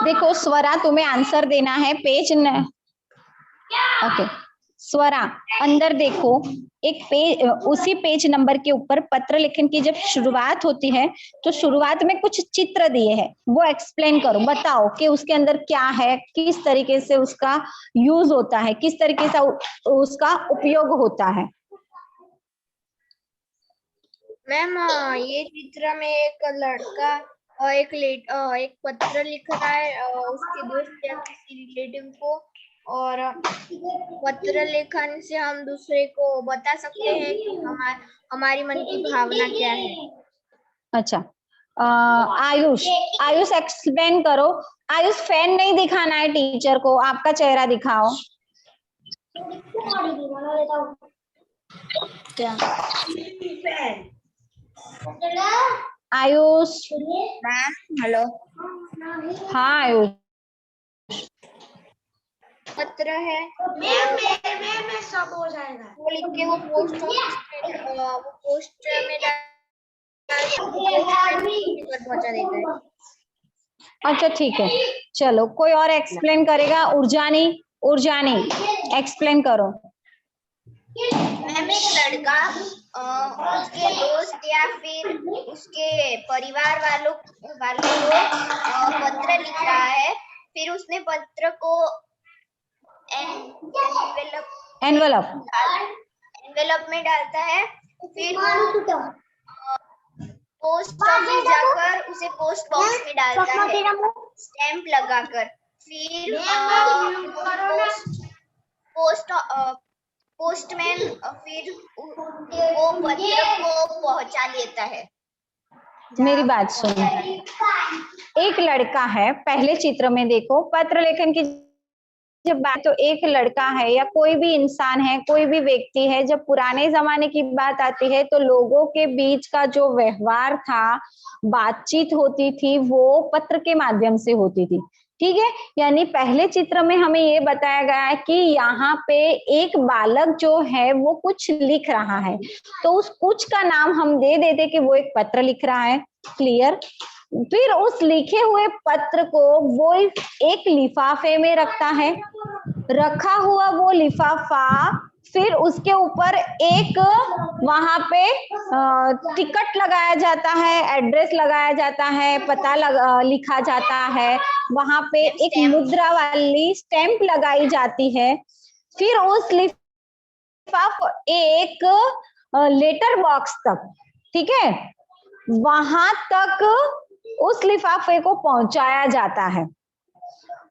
देखो स्वरा, तुम्हें आंसर देना है। पेज न ओके स्वरा, अंदर देखो एक पेज, उसी पेज नंबर के ऊपर पत्र लेखन की जब शुरुआत होती है तो शुरुआत में कुछ चित्र दिए हैं, वो एक्सप्लेन करो, बताओ कि उसके अंदर क्या है, किस तरीके से उसका यूज होता है, किस तरीके से उसका उपयोग होता है। मैम ये चित्र में एक लड़का एक पत्र लिख रहा है उसके दोस्त या किसी रिलेटिव को, और पत्र लेखन से हम दूसरे को बता सकते हैं कि हमारी मन की भावना क्या है। अच्छा आयुष, आयुष एक्सप्लेन करो। आयुष फैन नहीं दिखाना है टीचर को, आपका चेहरा दिखाओ। क्या आयुष? Ma'am hello. हाँ आयुष। पत्र है मैं सब हो जाएगा, वो लिख के वो पोस्ट ऑफिस में वो पोस्ट में पहुंचा देता है। अच्छा ठीक है, चलो कोई और एक्सप्लेन करेगा? उर्जानी, उर्जानी एक्सप्लेन करो। मैम एक लड़का उसके दोस्त या फिर उसके परिवार वालों को पत्र लिख रहा है, फिर उसने पत्र को एनवेलप में डालता है, फिर पोस्ट ऑफिस जाकर उसे पोस्ट बॉक्स में डालता है स्टैंप लगाकर, फिर पोस्टमैन फिर वो पत्र को पहुंचा देता है। मेरी बात सुनो, एक लड़का है, पहले चित्र में देखो पत्र लेखन की जब बात, तो एक लड़का है या कोई भी इंसान है, कोई भी व्यक्ति है, जब पुराने जमाने की बात आती है तो लोगों के बीच का जो व्यवहार था, बातचीत होती थी, वो पत्र के माध्यम से होती थी। ठीक है, यानी पहले चित्र में हमें ये बताया गया है कि यहाँ पे एक बालक जो है वो कुछ लिख रहा है, तो उस कुछ का नाम हम दे देते कि वो एक पत्र लिख रहा है। क्लियर? फिर उस लिखे हुए पत्र को वो एक लिफाफे में रखता है, रखा हुआ वो लिफाफा, फिर उसके ऊपर एक वहां पे टिकट लगाया जाता है, एड्रेस लगाया जाता है, पता लिखा जाता है, वहां पे एक मुद्रा वाली स्टैंप लगाई जाती है, फिर उस लिफाफा एक लेटर बॉक्स तक, ठीक है, वहां तक उस लिफाफे को पहुंचाया जाता है।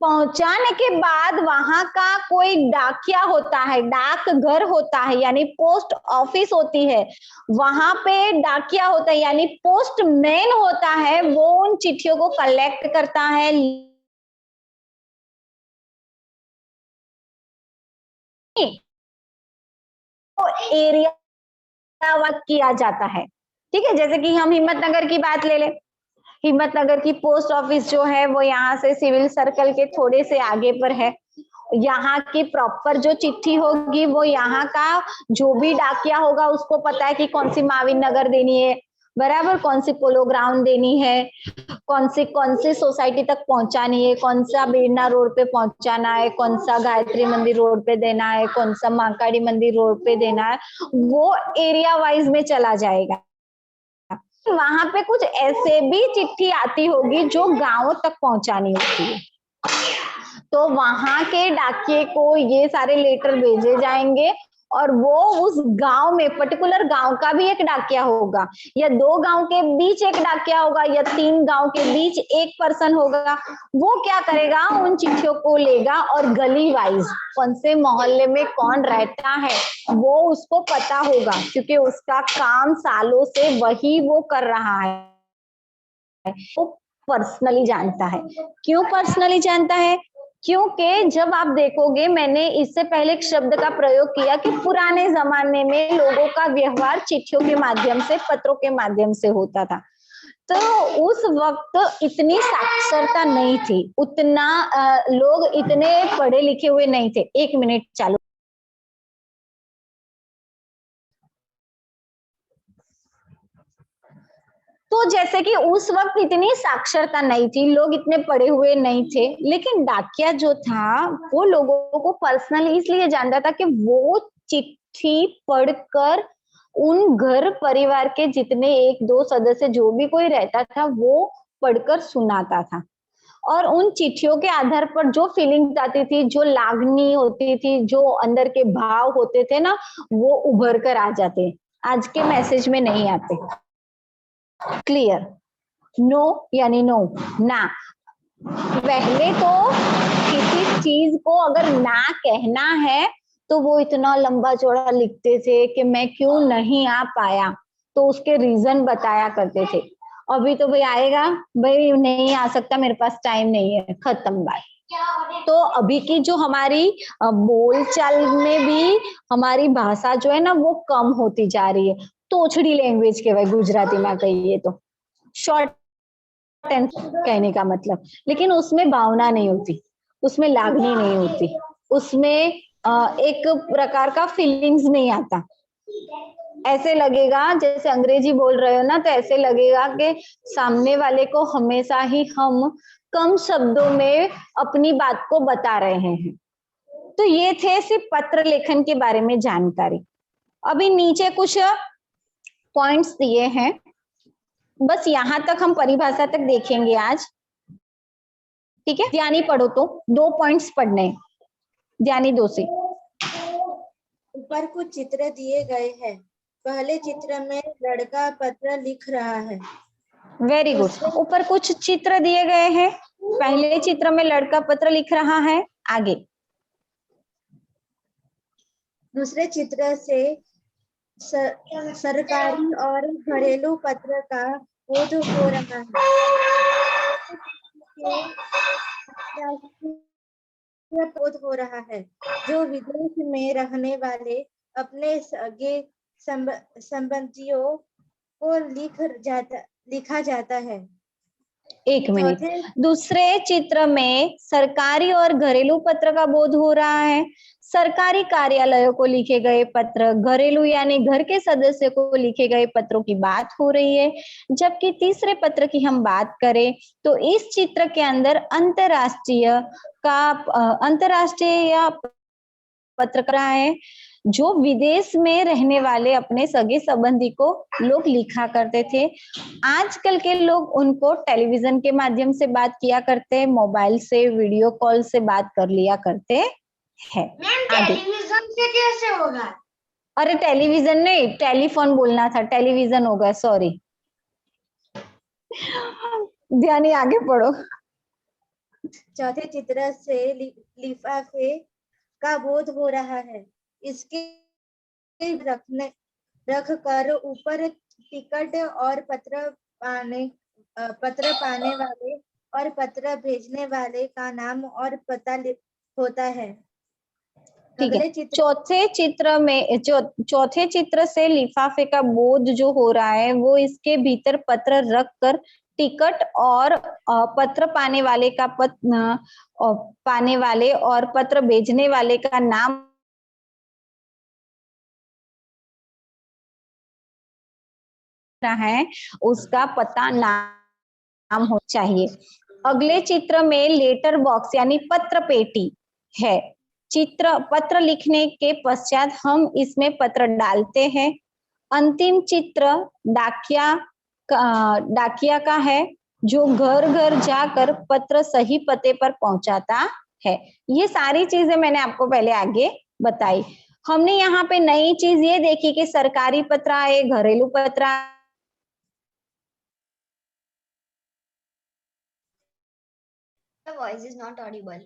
पहुंचाने के बाद वहां का कोई डाकिया होता है, डाक घर होता है, यानी पोस्ट ऑफिस होती है, वहां पे डाकिया होता है यानी पोस्टमैन होता है, वो उन चिट्ठियों को कलेक्ट करता है, तो एरिया वर्क किया जाता है। ठीक है, जैसे कि हम हिम्मतनगर की बात ले ले, हिम्मतनगर की पोस्ट ऑफिस जो है वो यहाँ से सिविल सर्कल के थोड़े से आगे पर है। यहाँ की प्रॉपर जो चिट्ठी होगी वो यहाँ का जो भी डाकिया होगा उसको पता है कि कौन सी माविन नगर देनी है, बराबर, कौन सी पोलो ग्राउंड देनी है, कौन सी सोसाइटी तक पहुंचानी है, कौन सा बेरना रोड पे पहुंचाना है, कौन सा गायत्री मंदिर रोड पे देना है, कौन सा माकाड़ी मंदिर रोड पे देना है, वो एरिया वाइज में चला जाएगा। वहां पे कुछ ऐसे भी चिट्ठी आती होगी जो गांवों तक पहुंचानी होती है, तो वहां के डाकिये को ये सारे लेटर भेजे जाएंगे और वो उस गांव में, पर्टिकुलर गांव का भी एक डाकिया होगा, या 2 गांव के बीच एक डाकिया होगा, या 3 गांव के बीच एक पर्सन होगा, वो क्या करेगा, उन चिट्ठियों को लेगा और गली वाइज कौन से मोहल्ले में कौन रहता है वो उसको पता होगा, क्योंकि उसका काम सालों से वही वो कर रहा है, वो पर्सनली जानता है। क्यों पर्सनली जानता है? क्योंकि जब आप देखोगे, मैंने इससे पहले एक शब्द का प्रयोग किया कि पुराने जमाने में लोगों का व्यवहार चिट्ठियों के माध्यम से, पत्रों के माध्यम से होता था, तो उस वक्त इतनी साक्षरता नहीं थी, उतना लोग इतने पढ़े लिखे हुए नहीं थे। 1 मिनट चालू। तो जैसे कि उस वक्त इतनी साक्षरता नहीं थी, लोग इतने पढ़े हुए नहीं थे, लेकिन डाकिया जो था वो लोगों को पर्सनली इसलिए जानता था कि वो चिट्ठी पढ़कर उन घर परिवार के जितने एक दो सदस्य जो भी कोई रहता था वो पढ़कर सुनाता था, और उन चिट्ठियों के आधार पर जो फीलिंग्स आती थी, जो लागनी होती थी, जो अंदर के भाव होते थे ना, वो उभर कर आ जाते, आज के मैसेज में नहीं आते। क्लियर? नो यानी नो, ना। पहले तो किसी चीज को अगर ना कहना है तो वो इतना लंबा चौड़ा लिखते थे कि मैं क्यों नहीं आ पाया, तो उसके रीजन बताया करते थे। अभी तो भाई आएगा, भाई नहीं आ सकता, मेरे पास टाइम नहीं है, खत्म बात। तो अभी की जो हमारी बोलचाल में भी हमारी भाषा जो है ना वो कम होती जा रही है, तोछड़ी लैंग्वेज के भाई गुजराती में कहिए तो, शॉर्ट कहने का मतलब, लेकिन उसमें भावना नहीं होती, उसमें लागनी नहीं होती, उसमें एक प्रकार का फीलिंग्स नहीं आता। ऐसे लगेगा जैसे अंग्रेजी बोल रहे हो ना, तो ऐसे लगेगा कि सामने वाले को हमेशा ही हम कम शब्दों में अपनी बात को बता रहे हैं। तो ये थे सिर्फ पत्र लेखन के बारे में जानकारी। अभी नीचे कुछ पॉइंट्स दिए हैं, बस यहां तक हम परिभाषा तक देखेंगे आज, ठीक है? ध्यानी पढ़ो, तो 2 पॉइंट्स पढ़ने, ध्यानी 2 से। ऊपर कुछ चित्र दिए गए हैं। पहले चित्र में लड़का पत्र लिख रहा है। Very good. ऊपर कुछ चित्र दिए गए हैं, पहले चित्र में लड़का पत्र लिख रहा है, आगे। दूसरे चित्र से सरकारी और घरेलू पत्र का बोध हो रहा है, बोध हो रहा है, जो विदेश में रहने वाले अपने सगे संबंधियों को लिखा जाता है। एक मिनट, दूसरे चित्र में सरकारी और घरेलू पत्र का बोध हो रहा है, सरकारी कार्यालयों को लिखे गए पत्र, घरेलू यानी घर के सदस्य को लिखे गए पत्रों की बात हो रही है। जबकि तीसरे पत्र की हम बात करें तो इस चित्र के अंदर अंतरराष्ट्रीय या पत्र कर रहा है, जो विदेश में रहने वाले अपने सगे संबंधी को लोग लिखा करते थे। आजकल के लोग उनको टेलीविजन के माध्यम से बात किया करते हैं, मोबाइल से वीडियो कॉल से बात कर लिया करते हैं। टेलीविजन से कैसे होगा? अरे टेलीविजन नहीं, टेलीफोन बोलना था, टेलीविजन हो गया, सॉरी। ध्यान, आगे पढ़ो। चौथे चित्र से लिफाफे का बोध हो रहा है। इसके रखकर ऊपर टिकट और पत्र पाने वाले और पत्र भेजने वाले का नाम और पता होता है। ठीक है। चौथे चित्र से लिफाफे का बोध जो हो रहा है वो इसके भीतर पत्र रख कर टिकट और पत्र पाने वाले और पत्र भेजने वाले का नाम है, उसका पता नाम हो चाहिए। अगले चित्र में लेटर बॉक्स यानी पत्र पेटी है। पत्र लिखने के पश्चात हम इसमें पत्र डालते हैं। अंतिम चित्र डाकिया का है, जो घर घर जाकर पत्र सही पते पर पहुंचाता है। ये सारी चीजें मैंने आपको पहले आगे बताई। हमने यहाँ पे नई चीज ये देखी कि सरकारी पत्र आए, घरेलू पत्र आए। The voice is not audible.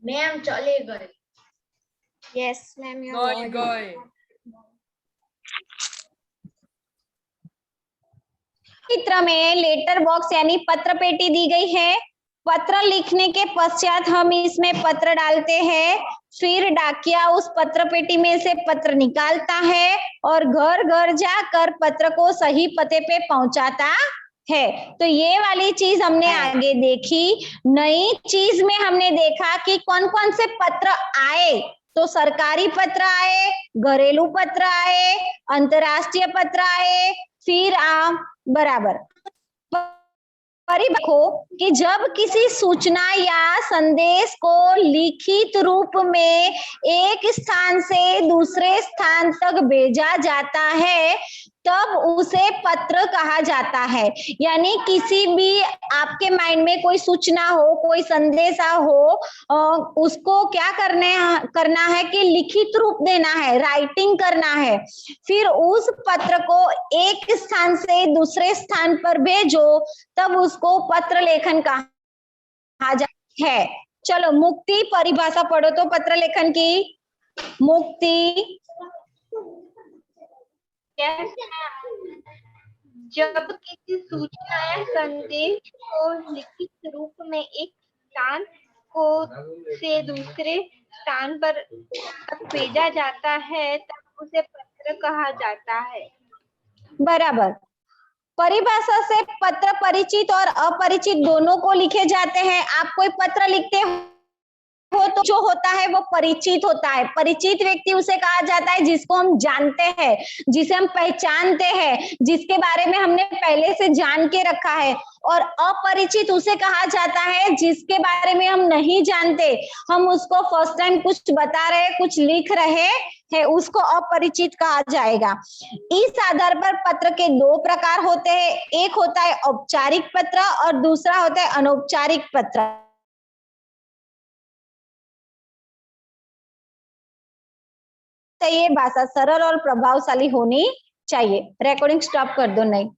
Ma'am चले गए। Yes, ma'am, you are audible. चित्र में लेटर बॉक्स यानी पत्र पेटी दी गई है। पत्र लिखने के पश्चात हम इसमें पत्र डालते हैं, फिर डाकिया उस पत्र पेटी में से पत्र निकालता है और घर घर जाकर पत्र को सही पते पे पहुंचाता है। तो ये वाली चीज हमने आगे देखी। नई चीज में हमने देखा कि कौन कौन से पत्र आए, तो सरकारी पत्र आए, घरेलू पत्र आए, अंतरराष्ट्रीय पत्र आए, फिर बराबर देखो कि जब किसी सूचना या संदेश को लिखित रूप में एक स्थान से दूसरे स्थान तक भेजा जाता है तब उसे पत्र कहा जाता है। यानी किसी भी आपके माइंड में कोई सूचना हो, कोई संदेशा हो, उसको क्या करना है कि लिखित रूप देना है, राइटिंग करना है, फिर उस पत्र को एक स्थान से दूसरे स्थान पर भेजो तब उसको पत्र लेखन कहा जाता है। चलो मुक्ति परिभाषा पढ़ो तो पत्र लेखन की। मुक्ति जब किसी सूचना या संदेश को लिखित रूप में एक स्थान को से दूसरे स्थान पर भेजा जाता है तब उसे पत्र कहा जाता है। बराबर। परिभाषा से पत्र परिचित और अपरिचित दोनों को लिखे जाते हैं। आप कोई पत्र लिखते हो तो जो होता है वो परिचित होता है। परिचित व्यक्ति उसे कहा जाता है जिसको हम जानते हैं, जिसे हम पहचानते हैं, जिसके बारे में हमने पहले से जान के रखा है। और अपरिचित उसे कहा जाता है जिसके बारे में हम नहीं जानते, हम उसको फर्स्ट टाइम कुछ बता रहे, कुछ लिख रहे हैं, उसको अपरिचित कहा जाएगा। इस आधार पर पत्र के दो प्रकार होते हैं, एक होता है औपचारिक पत्र और दूसरा होता है अनौपचारिक पत्र। ये भाषा सरल और प्रभावशाली होनी चाहिए। रिकॉर्डिंग स्टॉप कर दो। नहीं